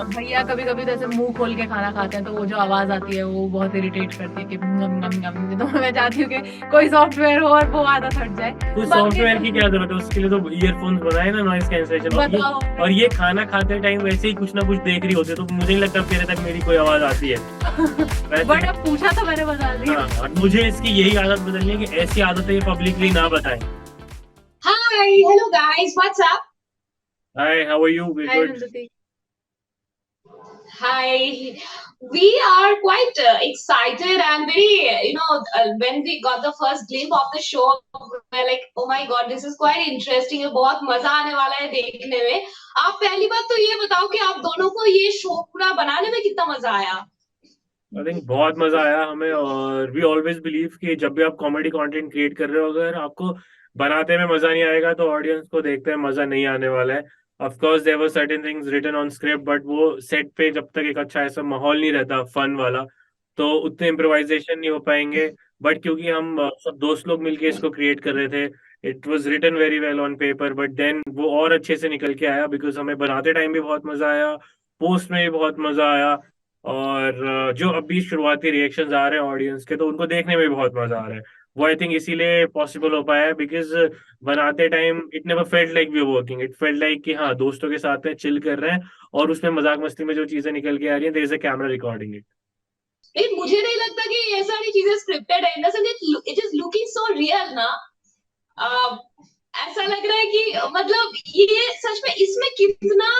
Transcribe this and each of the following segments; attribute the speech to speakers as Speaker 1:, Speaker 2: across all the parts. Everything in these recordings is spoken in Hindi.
Speaker 1: भैया कभी कभी तो ऐसे मुंह खोल के खाना खाते हैं, तो वो जो आवाज आती है वो बहुत इरिटेट करती है कि गम गम गम। तो मैं चाहती हूँ कि कोई सॉफ्टवेयर हो और वो आदत हट जाए।
Speaker 2: तो
Speaker 1: बाकी
Speaker 2: सॉफ्टवेयर की क्या जरूरत है, उसके लिए तो ईयरफोन्स बनाए ना, नॉइस कैंसलेशन। और ये
Speaker 1: बताओ।
Speaker 2: और ये खाना खाते टाइम वैसे ही कुछ ना कुछ देख रही होती है, तो मुझे नहीं लगता तेरे तक मेरी कोई आवाज आती है वैसे।
Speaker 1: बट अब पूछा तो मैंने बता दिया।
Speaker 2: हाँ, और मुझे इसकी यही आदत बदलनी है कि ऐसी आदतें पब्लिकली ना बताएं।
Speaker 3: Hi, hello guys, what's up?
Speaker 2: Hi, how are you? We
Speaker 1: hi
Speaker 2: good.
Speaker 1: नंदती।
Speaker 3: Hi, we are quite excited and very, when we got the first glimpse of the show, we're like, oh my god, this is quite interesting. है बहुत मजा आने वाला है देखने में। आप पहली बात तो ये बताओ कि आप दोनों को ये शो पूरा बनाने में कितना मजा आया?
Speaker 2: आई थिंक बहुत मजा आया हमें, और वी ऑलवेज बिलीव कि जब भी आप कॉमेडी कंटेंट क्रिएट कर रहे हो, अगर आपको बनाते में मजा नहीं आएगा तो ऑडियंस को देखते में मजा नहीं आने वाला है। Of course there were certain things written on script, but वो सेट पे जब तक एक अच्छा ऐसा माहौल नहीं रहता फन वाला, तो उतने इम्प्रोवाइजेशन नहीं हो पाएंगे। बट क्योंकि हम सब दोस्त लोग मिलके इसको क्रिएट कर रहे थे, it was written very well on paper, but then वो और अच्छे से निकल के आया, बिकॉज हमें बनाते टाइम भी बहुत मजा आया, पोस्ट में भी बहुत मजा आया। और जो अभी शुरुआती रिएक्शंस आ रहे हैं ऑडियंस के, तो उनको देखने में भी बहुत मजा आ रहा है। वो आई थिंक इसीलिए पॉसिबल हो पाया है, बिकॉज बनाते time it never felt like we working, it felt like कि हाँ, दोस्तों के साथ में चिल कर रहे हैं, और उसमें मजाक मस्ती में जो चीजें निकल के आ रही हैं, there is a camera recording it.
Speaker 3: लेकिन मुझे नहीं लगता कि ये सारी चीजें स्क्रिप्टेड है। In the sense it is looking so real ना। अ, ऐसा लग रहा है कि मतलब ये सच में इसमें कितना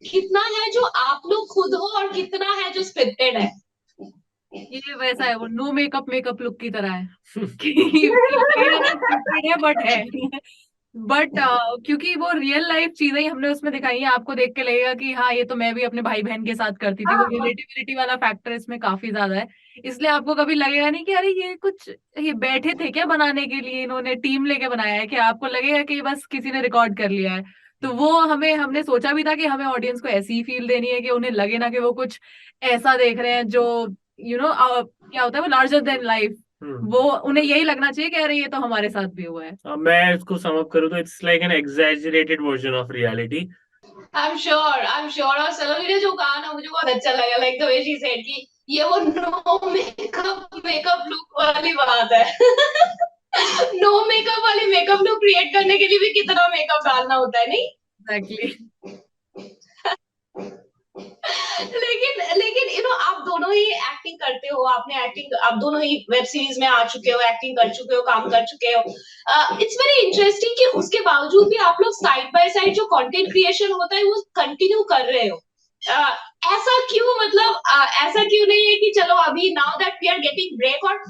Speaker 3: कितना है जो आप लोग खुद हो और कितना है जो स्क्रिप्टेड है।
Speaker 1: ये वैसा है, वो नो मेकअप मेकअप लुक की तरह है। कि मेरा नाम स्क्रिप्टेड है बट है। बट क्योंकि वो रियल लाइफ चीजें ही हमने उसमें दिखाई है, आपको देख के लगेगा कि हाँ ये तो मैं भी अपने भाई बहन के साथ करती थी। वो रिलेटिविटी वाला फैक्टर इसमें काफी ज्यादा है। इसलिए आपको कभी लगेगा नहीं कि अरे ये कुछ ये बैठे थे क्या बनाने के लिए, इन्होंने टीम लेके बनाया है, कि आपको लगेगा कि बस किसी ने रिकॉर्ड कर लिया है। तो वो हमने सोचा भी था कि हमें ऑडियंस को ऐसी ही फील देनी है कि उन्हें लगे ना कि वो कुछ ऐसा देख रहे हैं जो क्या होता है वो लार्जर देन लाइफ। वो उन्हें यही लगना चाहिए कि अरे ये तो हमारे साथ भी हुआ है।
Speaker 2: मैं इसको सम अप करूँ तो it's like an exaggerated version of reality.
Speaker 3: I am sure और सलोनी ने जो कहा ना मुझे बहुत अच्छा लगा, like the way she said कि ये वो नो मेकअप मेकअप लुक वाली बात है। नो मेकअप वाली मेकअप लुक क्रिएट करने के लिए भी कितना मेकअप डालना होता है, नहीं?
Speaker 1: एग्जैक्टली।
Speaker 3: लेकिन लेकिन आप दोनों ही एक्टिंग करते हो, आपने एक्टिंग, आप दोनों ही वेब सीरीज में आ चुके हो, एक्टिंग कर चुके हो, काम कर चुके हो। इट्स वेरी इंटरेस्टिंग कि उसके बावजूद भी आप लोग साइड बाय साइड जो कंटेंट क्रिएशन होता है वो कंटिन्यू कर रहे हो। uh, ऐसा क्यों, मतलब ऐसा क्यों नहीं है कि चलो अभी now that we are getting break, और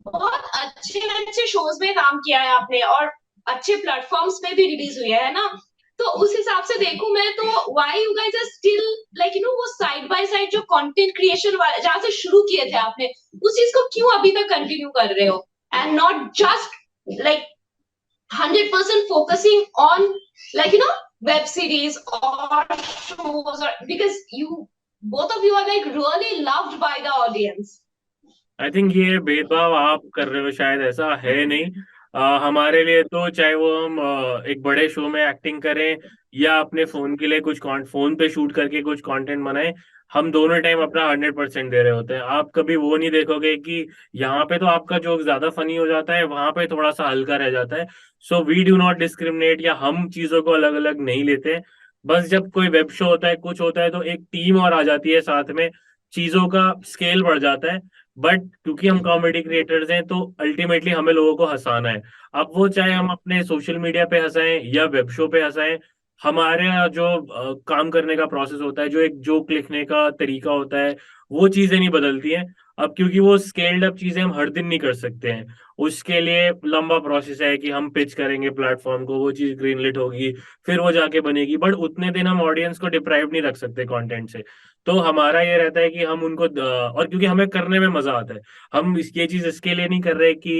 Speaker 3: बहुत अच्छे अच्छे शोज में काम किया है आपने और अच्छे प्लेटफॉर्म्स पे भी रिलीज हुए है ना। तो उस हिसाब से देखूं मैं तो why you guys are still like वो साइड बाय साइड जो कंटेंट क्रिएशन वाला जहां से शुरू किए थे आपने, उस चीज को क्यों अभी तक कंटिन्यू कर रहे हो and not just like 100% focusing on like web series or shows, or because you both of you are like really loved by the audience.
Speaker 2: I think ये भेदभाव आप कर रहे हो, शायद ऐसा है नहीं। हमारे लिए तो चाहे वो हम एक बड़े शो में एक्टिंग करें, या अपने फोन के लिए कुछ फोन पे शूट करके कुछ कंटेंट बनाएं, हम दोनों टाइम अपना 100% दे रहे होते हैं। आप कभी वो नहीं देखोगे कि यहाँ पे तो आपका जोक ज्यादा फनी हो जाता है, वहां पे थोड़ा सा हल्का रह जाता है। So we do not discriminate, या हम चीजों को अलग अलग नहीं लेते। बस जब कोई वेब शो होता है, कुछ होता है, तो एक टीम और आ जाती है साथ में, चीजों का स्केल बढ़ जाता है। बट क्योंकि हम कॉमेडी क्रिएटर्स हैं, तो अल्टीमेटली हमें लोगों को हंसाना है। अब वो चाहे हम अपने सोशल मीडिया पे हंसाएं या वेब शो पे हंसाएं, हमारे यहाँ जो काम करने का प्रोसेस होता है, जो एक जोक लिखने का तरीका होता है, वो चीजें नहीं बदलती हैं। अब क्योंकि वो स्केल्ड अप चीजें हम हर दिन नहीं कर सकते हैं, उसके लिए लंबा प्रोसेस है कि हम पिच करेंगे प्लेटफॉर्म को, वो चीज ग्रीनलिट होगी, फिर वो जाके बनेगी। बट उतने दिन हम ऑडियंस को डिप्राइव नहीं रख सकते कंटेंट से। तो हमारा ये रहता है कि हम उनको और क्योंकि हमें करने में मजा आता है, हम ये चीज इसके लिए नहीं कर रहे कि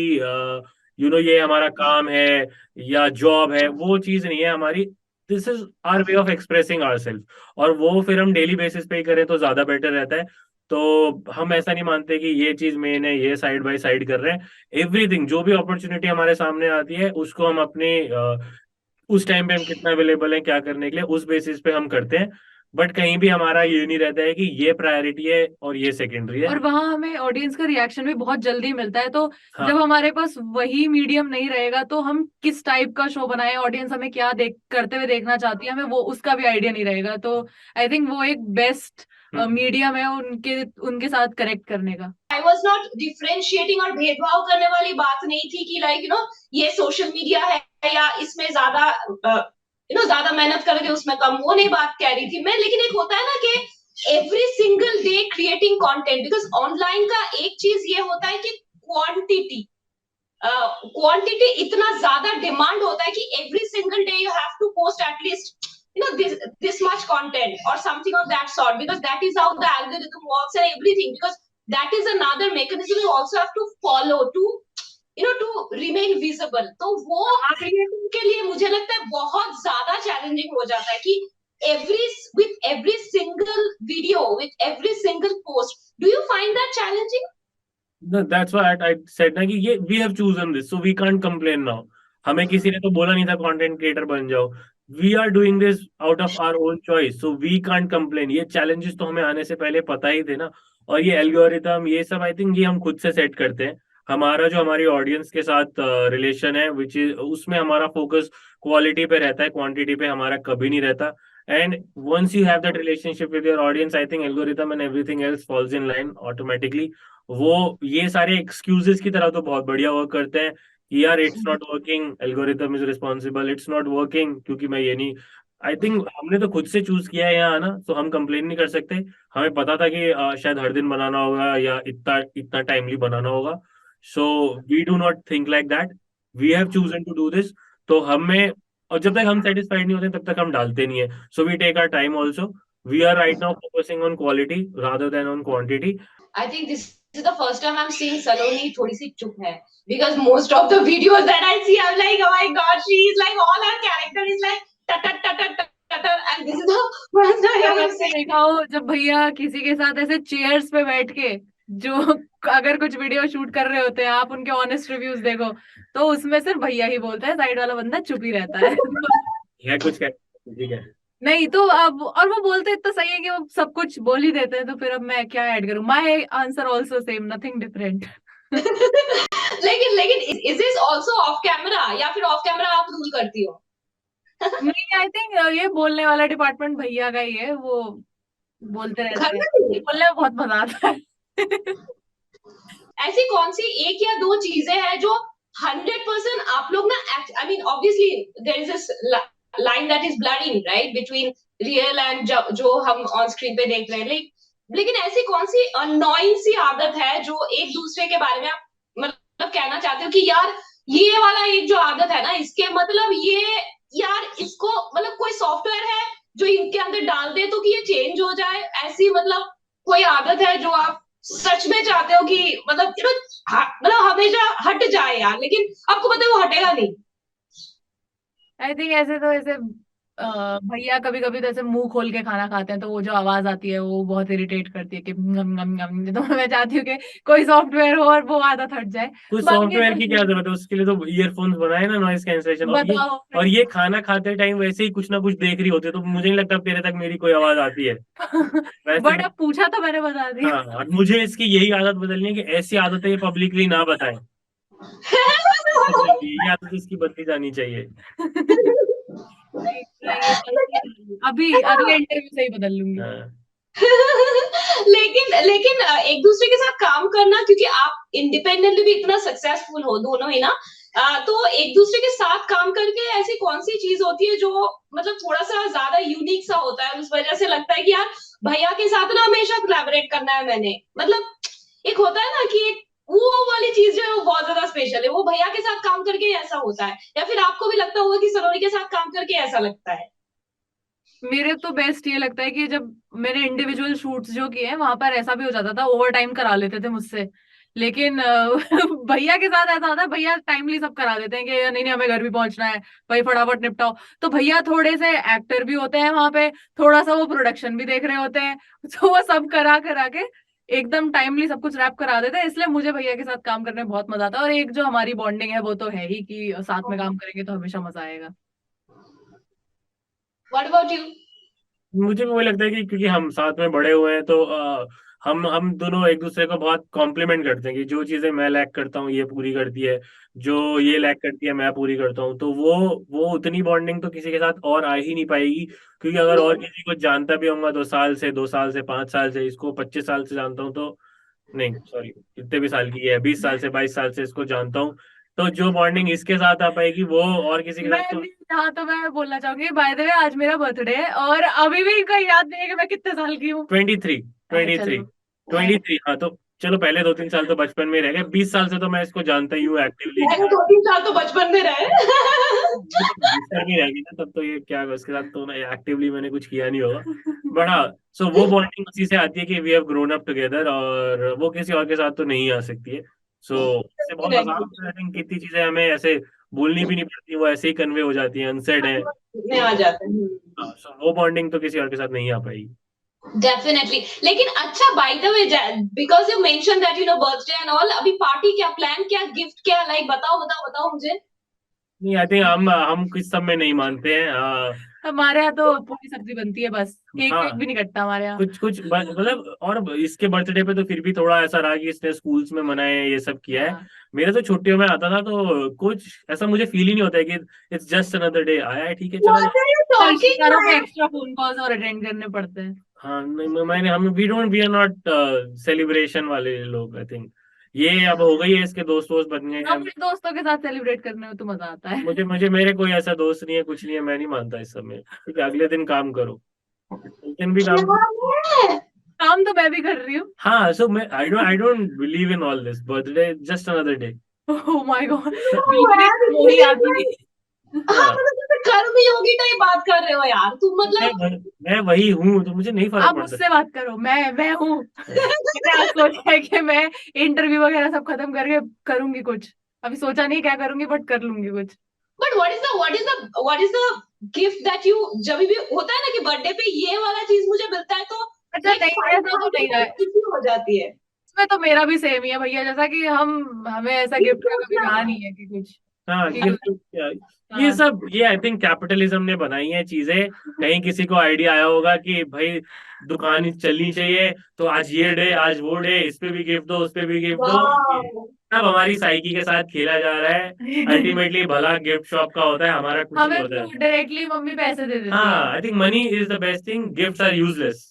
Speaker 2: ये हमारा काम है या जॉब है, वो चीज नहीं है हमारी। This is our way of expressing our self, और वो फिर हम डेली बेसिस पे ही करें तो ज्यादा बेटर रहता है। तो हम ऐसा नहीं मानते कि ये चीज मेन है, ये साइड बाय साइड कर रहे हैं। एवरीथिंग, जो भी अपॉर्चुनिटी हमारे सामने आती है, उसको हम अपने उस टाइम पे हम कितना अवेलेबल है क्या करने के लिए, उस बेसिस पे हम करते हैं। बट कहीं भी हमारा ये नहीं रहता है कि ये प्रायोरिटी है और ये सेकेंडरी है।
Speaker 1: और वहां हमें ऑडियंस का रिएक्शन भी बहुत जल्दी मिलता है, तो
Speaker 2: हाँ,
Speaker 1: जब हमारे पास वही मीडियम नहीं रहेगा तो हम किस टाइप का शो बनाए, ऑडियंस हमें क्या देख करते हुए देखना चाहती है, हमें वो उसका भी आइडिया नहीं रहेगा। तो आई थिंक वो एक बेस्ट मीडियम है उनके उनके साथ करेक्ट करने का।
Speaker 3: आई वॉज नॉट डिफ्रेंशिएटिंग और भेदभाव करने वाली बात नहीं थी कि लाइक ये सोशल मीडिया है या इसमें ज्यादा ज्यादा मेहनत करोगे उसमें कम, वो नहीं बात कह रही थी मैं। लेकिन एक होता है ना कि every single day creating content, because online का एक चीज ये होता है कि क्वांटिटी क्वांटिटी इतना ज्यादा डिमांड होता है कि every single day you have to post at least this much content or something of that sort, because that is how the algorithm works and everything, because that is another mechanism you also have to follow to to remain visible. तो वो creator के लिए मुझे लगता है बहुत ज्यादा चैलेंजिंग हो जाता है कि with every single video, with every single post, do you find that challenging?
Speaker 2: No, that's why I said ना कि ये we have chosen this, so we can't complain now. हमें किसी ने तो बोला नहीं था कंटेंट क्रिएटर बन जाओ. We are doing this out of our own choice, so we can't complain. ये challenges तो हमें आने से पहले पता ही थे ना. और ये एल्गोरिथम ये सब आई थिंक ये हम खुद से सेट करते हैं. हमारा जो हमारी ऑडियंस के साथ रिलेशन है विच इज उसमें हमारा फोकस क्वालिटी पे रहता है, क्वांटिटी पे हमारा कभी नहीं रहता. And once you have that relationship with your audience, I think algorithm and everything else falls in line automatically. वो ये सारे एक्सक्यूजेस की तरह तो बहुत बढ़िया वर्क करते हैं कि यार it's not working, algorithm is responsible, it's not working क्योंकि मैं ये नहीं. आई थिंक हमने तो खुद से चूज किया है यहाँ आना, तो हम कंप्लेन नहीं कर सकते. हमें पता था कि शायद हर दिन बनाना होगा या इतना इतना टाइमली बनाना होगा. So we do not think like that. We have chosen to do this. तो हमें और जब तक हम सेटिस्फाइड नहीं होते तब तक हम डालते नहीं है. So we take our time also. We are right now focusing on quality rather than on quantity.
Speaker 3: I think this is the first time I'm seeing Saloni थोड़ी सी चुप है, because most of the videos that I see I'm like, oh my god, she is like, all her character is like tatar tatar tatar, and this is the first time I'm seeing.
Speaker 1: देखा हो जब भैया किसी के साथ ऐसे चेयर्स पे बैठ के जो अगर कुछ वीडियो शूट कर रहे होते हैं, आप उनके ऑनेस्ट रिव्यूज देखो तो उसमें सिर्फ भैया ही बोलता है, साइड वाला बंदा चुप ही रहता है।
Speaker 2: है कुछ ठीक है.
Speaker 1: नहीं तो अब और वो बोलते इतना सही है कि वो सब कुछ बोल ही देते हैं, तो फिर अब मैं क्या ऐड करूं? My answer also same, nothing different.
Speaker 3: लेकिन is this also off camera या फिर ऑफ कैमरा आप रूल करती हो?
Speaker 1: नहीं, आई थिंक ये बोलने वाला डिपार्टमेंट भैया का ही है, वो बोलते रहते
Speaker 3: घर
Speaker 1: हैं,
Speaker 3: में भी?
Speaker 1: बोलने में बहुत मजा आता है।
Speaker 3: ऐसी कौन सी एक या दो चीजें हैं जो 100% आप लोग ना, I mean obviously there is this line that is blurring right between real and जो हम ऑन स्क्रीन पे देख रहे हैं, लेकिन ऐसी कौन सी अननोइंग सी आदत है जो एक दूसरे के बारे में आप मतलब कहना चाहते हो कि यार ये वाला एक जो आदत है ना, इसके मतलब ये यार इसको मतलब कोई सॉफ्टवेयर है जो इनके अंदर डाल दे तो कि ये चेंज हो जाए, ऐसी मतलब कोई आदत है जो आप सच में चाहते हो कि मतलब मतलब हमेशा हट जाए यार, लेकिन आपको पता है वो हटेगा नहीं?
Speaker 1: आई थिंक ऐसे तो ऐसे भैया कभी कभी तो ऐसे मुंह खोल के खाना खाते हैं, तो वो जो आवाज आती है वो बहुत इरिटेट करती है कि ngam, ngam, ngam। तो मैं चाहती हूँ कि कोई सॉफ्टवेयर हो और वो आदत हट जाए।
Speaker 2: कुछ
Speaker 1: बाकी
Speaker 2: सॉफ्टवेयर की क्या जरूरत है, उसके लिए तो ईयरफोन्स बनाए ना, नॉइज कैंसलेशन.
Speaker 1: बताओ।
Speaker 2: और ये खाना खाते टाइम वैसे ही कुछ ना कुछ देख रही होती है, तो मुझे नहीं लगता तेरे तक मेरी कोई आवाज आती है वैसे.
Speaker 1: बट अब पूछा तो मैंने बता दिया।
Speaker 2: हाँ, और मुझे इसकी यही आदत बदलनी है कि ऐसी आदतें ये पब्लिकली ना बताएं. ये आदत इसकी बदली जानी चाहिए.
Speaker 1: नहीं, अभी अगले इंटरव्यू से ही बदल लूंगी।
Speaker 2: हाँ.
Speaker 3: लेकिन एक दूसरे के साथ काम करना, क्योंकि आप इंडिपेंडेंटली भी इतना सक्सेसफुल हो दोनों ही ना, तो एक दूसरे के साथ काम करके ऐसी कौन सी चीज होती है जो मतलब थोड़ा सा ज्यादा यूनिक सा होता है, उस वजह से लगता है कि यार भैया के साथ ना हमेशा कोलैबोरेट करना है मैंने, मतलब एक होता है ना कि वो वाली चीज जो है वो बहुत ज्यादा स्पेशल है, वो भैया के साथ काम करके ऐसा होता है, या फिर आपको भी लगता होगा कि सलोनी के साथ काम करके ऐसा लगता है?
Speaker 1: मेरे तो बेस्ट ये लगता है कि जब मैंने इंडिविजुअल शूट्स जो किए हैं वहां पर ऐसा भी हो जाता था, ओवर टाइम करा लेते थे मुझसे, लेकिन भैया के साथ ऐसा होता है, भैया टाइमली सब करा देते हैं कि नहीं नहीं हमें घर भी पहुंचना है, भाई फटाफट निपटाओ। तो भैया थोड़े से एक्टर भी होते हैं वहां पे, थोड़ा सा वो प्रोडक्शन भी देख रहे होते हैं, तो वो सब करा करा के एकदम टाइमली सब कुछ रैप करा देते हैं, इसलिए मुझे भैया के साथ काम करने में बहुत मजा आता है। और एक जो हमारी बॉन्डिंग है वो तो है ही कि साथ में काम करेंगे तो हमेशा मजा आएगा।
Speaker 3: What about you?
Speaker 2: मुझे भी वही लगता है कि क्योंकि हम साथ में बड़े हुए हैं तो हम दोनों एक दूसरे को बहुत कॉम्प्लीमेंट करते हैं कि जो चीजें मैं लैक करता हूँ ये पूरी करती है, जो ये लैक करती है मैं पूरी करता हूँ। तो वो उतनी बॉन्डिंग तो किसी के साथ और आ ही नहीं पाएगी, क्योंकि अगर और किसी को जानता भी होगा 2 साल से 5 साल से, इसको 25 साल से जानता हूँ तो, नहीं सॉरी, कितने भी साल की है, 20 साल से 22 साल से इसको जानता हूँ, तो जो बॉन्डिंग इसके साथ आ पाएगी वो और किसी के
Speaker 1: मैं
Speaker 2: साथ तो।
Speaker 1: भी हाँ, तो मैं बोलना चाहूंगी बाय द वे आज मेरा बर्थडे है और अभी भी इनका याद नहीं है कि मैं कितने साल की हूँ।
Speaker 2: 23,
Speaker 1: अच्छा
Speaker 2: 23,
Speaker 1: चलो।
Speaker 2: 23। हाँ तो चलो, पहले 2-3 साल तो बचपन में ही रह गए, 20 साल से तो मैं इसको जानता ही हूँ एक्टिवली।
Speaker 3: मैंने 2-3 साल तो बचपन में रहे।
Speaker 2: ये तो बूस्टर भी रहेगी ना, तब तो ये क्या उसके साथ तो एक्टिवली मैंने कुछ किया नहीं होगा। बट हाँ, सो वो बॉन्डिंग उसी से आती है कि we have grown up together, और वो किसी और के साथ तो नहीं आ सकती है। सो इससे बहुत आसान होता है, आई थिंक कितनी चीजें हमें ऐसे बोलनी भी नहीं पड़ती, वो ऐसे ही कन्वे हो जाती हैं, अनसेड है।
Speaker 3: में आ जाते हैं।
Speaker 2: सो वो बॉन्डिंग तो किसी और के साथ नहीं आ पाएगी।
Speaker 3: डेफिनेटली। लेकिन अच्छा, by the way, because you mention that you know birthday and all, अभी पार्टी क्या प्लान, क्या गिफ्ट, क्या लाइक, बताओ बताओ बताओ मुझे।
Speaker 2: नहीं, आई थिंक हम किस सब में नहीं मानते हैं।
Speaker 1: हमारे यहाँ तो पूरी सब्जी बनती है बस, केक वेक
Speaker 2: हाँ,
Speaker 1: भी नहीं कटता हमारे यहाँ।
Speaker 2: कुछ कुछ मतलब, और इसके बर्थडे पे तो फिर भी थोड़ा ऐसा रहा कि इसने स्कूल्स में मनाए, ये सब किया है।
Speaker 1: हाँ।
Speaker 2: मेरे तो छुट्टियों में आता था तो कुछ ऐसा मुझे फील ही नहीं होता है कि इट्स जस्ट अनदर डे, आया है ठीक है चला
Speaker 3: व्हाट
Speaker 2: जाए।
Speaker 3: आर यू
Speaker 1: तो
Speaker 3: टॉकिंग
Speaker 1: रिश्तेदारों के
Speaker 3: मैन?
Speaker 1: एक्स्ट्रा फोन कॉल्स और अटेंड करने पड़ते हैं।
Speaker 2: हाँ नहीं, मैंने हम वी आर नॉट सेलिब्रेशन वाले लोग, आई थिंक। ये अब हो गई है, इसके दोस्त दोस्त बन गए हैं।
Speaker 1: अपने दोस्तों के साथ सेलिब्रेट करने में तो मजा आता है।
Speaker 2: मुझे मुझे मेरे कोई ऐसा दोस्त नहीं है, कुछ नहीं है, मैं नहीं मानता इस सब में, ठीक है अगले दिन काम करो, उस दिन भी काम।
Speaker 3: क्या है?
Speaker 1: काम तो मैं भी कर रही हूँ।
Speaker 2: हाँ, सो मैं I don't believe in all this, birthday just another day.
Speaker 1: Oh my God,
Speaker 3: Oh,
Speaker 1: बिल्कुल
Speaker 3: यार,
Speaker 1: वही
Speaker 3: इतनी
Speaker 1: आदमी।
Speaker 3: हाँ, मतलब जैसे कर्मयोगी टाइप बात कर रहे हो यार तुम,
Speaker 2: मैं
Speaker 3: मतलब।
Speaker 2: मैं वही हूँ, तो मुझे नहीं फर्क
Speaker 1: आप
Speaker 2: पड़ता।
Speaker 1: मुझसे बात करो, मैं हूँ। मैंने आज सोचा है कि मैं इंटरव्यू वगैरह सब खत्म करके करूंगी कुछ। अभी सोचा नहीं क्या करूंगी, बट कर लूंगी कुछ।
Speaker 3: But what is the gift that you, जब भी होता है ना कि बर्थडे पे ये वाला चीज मुझे मिलता है तो
Speaker 1: अच्छा
Speaker 3: लाइक
Speaker 1: नहीं, ऐसा तो नहीं
Speaker 3: 5,000
Speaker 1: है।
Speaker 3: खुशी हो जाती है।
Speaker 1: इसमें तो मेरा भी सेम ही है भैया, जैसा कि हमें ऐसा गिफ्ट का कभी कहा नहीं है कि कुछ
Speaker 2: हाँ,
Speaker 1: कि
Speaker 2: ये
Speaker 1: हाँ।
Speaker 2: सब ये आई थिंक कैपिटलिज्म ने बनाई है चीजें। कहीं किसी को आइडिया आया होगा कि भाई दुकान चलनी चाहिए, तो आज ये डे, आज वो डे, इस पे भी गिफ्ट दो, उस पे भी गिफ्ट दो।
Speaker 3: वाह।
Speaker 2: सब हमारी साइकी के साथ खेला जा रहा है। अल्टीमेटली भला गिफ्ट शॉप का होता है, हमारा कुछ नहीं
Speaker 1: हमें
Speaker 2: होता है।
Speaker 1: तो डायरेक्टली मम्मी पैसे दे देती है।
Speaker 2: हाँ, I think money is the best thing, gifts are useless.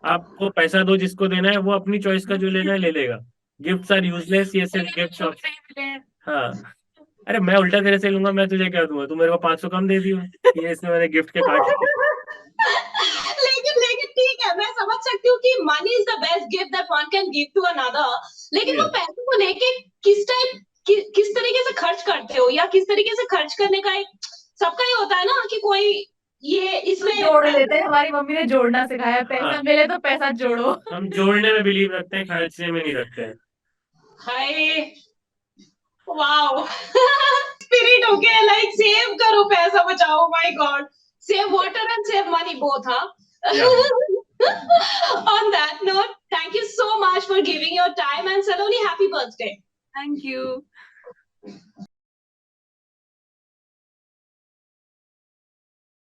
Speaker 2: आपको पैसा दो, जिसको देना है वो अपनी चॉइस का जो लेना है ले लेगा। गिफ्ट्स आर यूजलेस, ये सिर्फ गिफ्ट
Speaker 1: वो
Speaker 2: शॉप।
Speaker 1: भी नहीं मिले हैं।
Speaker 2: हाँ, अरे मैं उल्टा तेरे से लूंगा, मैं तुझे क्या दूंगा, तू मेरे को 500 कम दे दियो, ये इसमें मैंने गिफ्ट के काट लिए।
Speaker 3: लेकिन लेकिन ठीक है, मैं समझ सकती हूँ कि money is the best gift that one can give to another. लेकिन वो पैसे को लेके किस तरीके से खर्च करते हो, या किस तरीके से खर्च करने का एक सबका ही होता है ना कि कोई ये इसमें
Speaker 1: जोड़ लेते हैं, हमारी मम्मी ने जोड़ना सिखाया है, पैसा
Speaker 2: हाँ,
Speaker 1: मिले तो पैसा जोड़ो।
Speaker 2: हम जोड़ने में बिलीव रखते हैं, खर्चने में नहीं रखते हैं।
Speaker 3: Hi, wow. Spirit, okay, like save करो, पैसा बचाओ, my god, save water and save money both, हाँ।
Speaker 2: या
Speaker 3: On that note, thank you so much for giving your time, and Saloni, happy birthday.
Speaker 1: Thank you.